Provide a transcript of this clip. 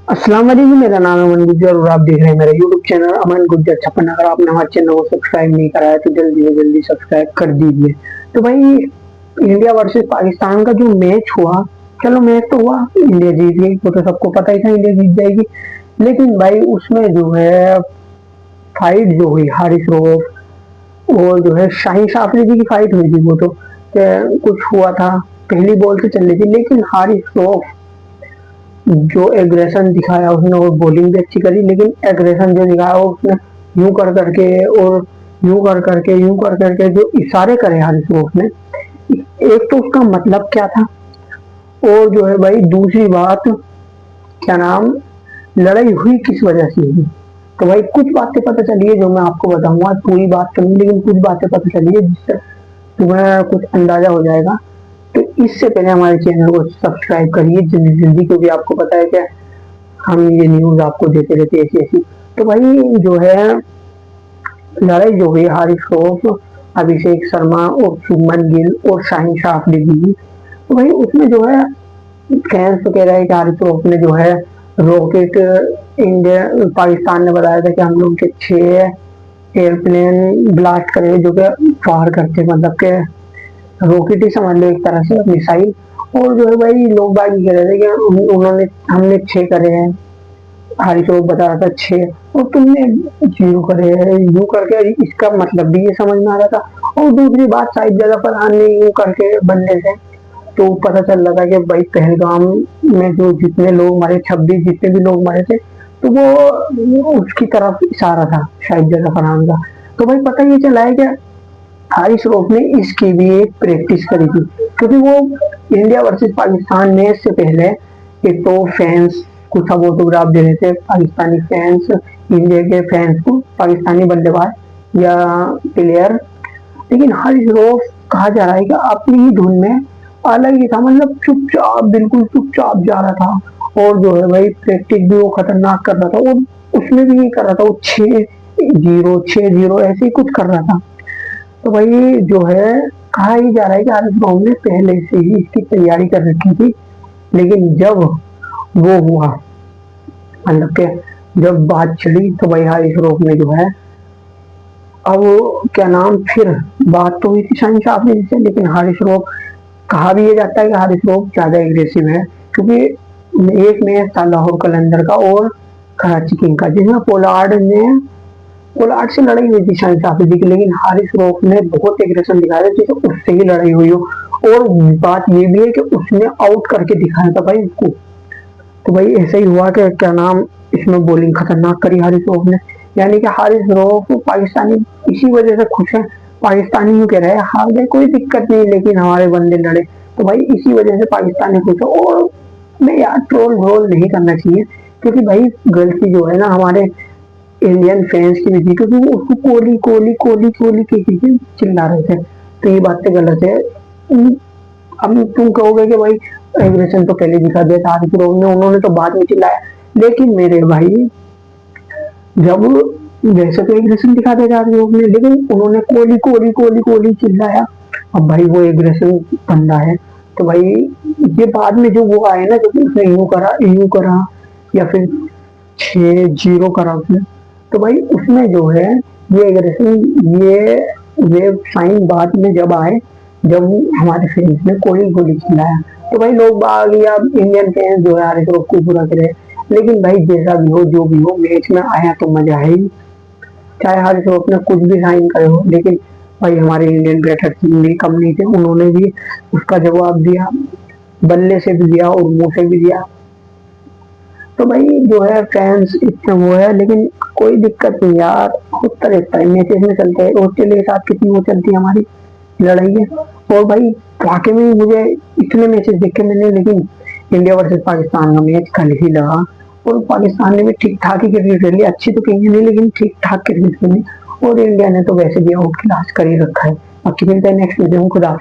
अस्सलाम वालेकुम, मेरा नाम है अमन गुज्जर और आप देख रहे हैं मेरा यूट्यूब चैनल अमन गुज्जर छप्पन। अगर आपने हमारे चैनल को सब्सक्राइब नहीं करा है तो जल्दी से जल्दी सब्सक्राइब कर दीजिए। तो भाई, इंडिया वर्सेस पाकिस्तान का जो मैच हुआ, चलो मैच तो हुआ, इंडिया जीत गई, वो तो सबको पता ही था इंडिया जीत जाएगी। लेकिन भाई उसमें जो है फाइट जो हुई हारिस रऊफ और जो है शाहीन अफरीदी की फाइट हुई थी, वो तो कुछ हुआ था, पहली बॉल से चल रही थी, लेकिन हारिस रऊफ जो एग्रेशन दिखाया उसने, और बॉलिंग भी अच्छी करी, लेकिन एग्रेशन जो दिखाया उसने यूं कर करके और यूं कर करके जो इशारे करे हारिस रऊफ ने, एक तो उसका मतलब क्या था, और जो है भाई दूसरी बात, क्या नाम, लड़ाई हुई किस वजह से हुई। तो भाई कुछ बातें पता चली है जो मैं आपको बताऊंगा, पूरी बात तो नहीं लेकिन कुछ बातें पता चली है जिससे तुम्हें कुछ अंदाजा हो जाएगा। तो इससे पहले हमारे चैनल को सब्सक्राइब करिए जल्दी जल्दी, क्योंकि आपको पता है कि हम ये न्यूज आपको देते रहते ऐसी ऐसी। तो भाई जो है लड़ाई जो हुई हारिस रऊफ, अभिषेक शर्मा और शुभमन गिल और शाहीन अफरीदी की, तो भाई उसमें जो है फैंस तो कह रहे हैं कि हारिस रऊफ ने जो है रॉकेट, इंडिया पाकिस्तान ने बताया था कि हम लोग के 6 एयरप्लेन ब्लास्ट करे जो कि फायर करते, मतलब के रॉकेट ही समझ लो एक तरह से मिसाइल। और जो है भाई लोग बाग ये कह रहे थे कि उन्होंने हमने 6 करे हैं, हारिस रऊफ बता रहा था 6 और तुमने 0 करे हैं, यूं करके इसका मतलब भी ये समझ में आ रहा था। और दूसरी बात, शायद जगह फरहान ने यूं करके बनने से तो पता चल रहा था कि भाई पहलगाम में जो जितने लोग मरे, 26 जितने भी लोग मरे थे, तो वो उसकी तरफ इशारा था शायद जगह फरहान का। तो भाई पता ये चला है कि हारिस रऊफ ने इसकी भी एक प्रैक्टिस करी थी, क्योंकि वो इंडिया वर्सेस पाकिस्तान मैच से पहले एक तो फैंस को सब ऑटोग्राफ दे रहे थे, पाकिस्तानी फैंस इंडिया के फैंस को, पाकिस्तानी बल्लेबाज या प्लेयर। लेकिन हारिस रऊफ कहा जा रहा है कि अपनी ही धुन में अलग ही था, मतलब चुपचाप, बिल्कुल चुपचाप जा रहा था। और जो है भाई प्रैक्टिस भी वो खतरनाक कर रहा था, और उसमें भी ये कर रहा था, वो 6-0 ऐसे ही कुछ कर रहा था। तो भाई जो है कहा ही जा रहा है कि हारिस रऊफ ने पहले से ही इसकी तैयारी कर रखी थी, लेकिन जब वो हुआ, मतलब के जब बात चली, तो भाई हारिस रऊफ ने जो है, अब क्या नाम, फिर बात तो हुई थी शाहीन अफरीदी से, लेकिन हारिस रऊफ, कहा भी ये जाता है कि हारिस रऊफ ज्यादा एग्रेसिव है, क्योंकि एक मैच था लाहौर कलंदर का और कराची किंग का, जिसमें पोलार्ड से लड़ाई हुई थी शाहीन अफरीदी की, लेकिन हारिस रऊफ ने बहुत एग्रेशन दिखाया था, जैसे उससे ही लड़ाई हुई हो। और बात ये भी है कि उसने आउट करके दिखाया था भाई उसको। तो भाई ऐसा ही हुआ कि क्या नाम, इसमें बॉलिंग खतरनाक करी हारिस रऊफ ने, यानी कि हारिस रऊफ पाकिस्तानी इसी वजह से खुश है। पाकिस्तानी यूं कह रहे हैं हार गए कोई दिक्कत नहीं, लेकिन हमारे बंदे लड़े, तो भाई इसी वजह से पाकिस्तानी खुश है। और मैं यार ट्रोल व्रोल नहीं करना चाहिए, क्योंकि भाई गलती जो है ना हमारे इंडियन फैंस की भी थी, क्योंकि वो उसको कोहली कोहली कोहली कोहली के चिल्ला रहे थे, तो ये बात तो गलत है। अब तुम कहोगे कि भाई एग्रेशन तो पहले दिखा दिया था हारिस रऊफ ने, उन्होंने तो बाद में चिल्लाया, लेकिन मेरे भाई जब वैसे तो एग्रेशन दिखा दिया हारिस रऊफ ने, लेकिन उन्होंने कोहली कोहली कोहली कोहली चिल्लाया। अब भाई वो एग्रेशन बंदा है, तो भाई ये बाद में जो वो आए ना, जो उसने यूं करा या फिर 6-0 करा उसने, तो भाई उसमें जो है ये एग्रेशन, ये साइन बाद में जब आए, जब हमारे फैंस ने कोहली कोहली चिल्लाया, तो भाई लोग बाग या इंडियन फैंस जो है हारिस रऊफ को बुरा करे। लेकिन भाई जैसा भी हो जो भी हो, मैच में आया तो मजा है ही, चाहे हारिस रऊफ ने कुछ भी साइन करे हो, लेकिन भाई हमारे इंडियन बैटर टीम भी कम नहीं थे, उन्होंने भी उसका जवाब दिया, बल्ले से भी दिया और मुंह से भी दिया। तो भाई जो है फैंस इतने वो है, लेकिन कोई दिक्कत नहीं यार, होता रहता है, मैचेस में चलते हैं, ऑस्ट्रेलिया के साथ कितनी वो चलती है हमारी लड़ाई है। और भाई वाकई में मुझे इतने मैचेस देखे मैंने, लेकिन इंडिया वर्सेस पाकिस्तान का मैच कल ही लगा, और पाकिस्तान ने भी ठीक ठाक ही क्रिकेट खेली, अच्छी तो कहीं नहीं लेकिन ठीक ठाक क्रिकेट खेली, और इंडिया ने तो वैसे भी आउट क्लास कर ही रखा है। बाकी मिलता है नेक्स्ट वीडियो में, खुदा हाफिज़।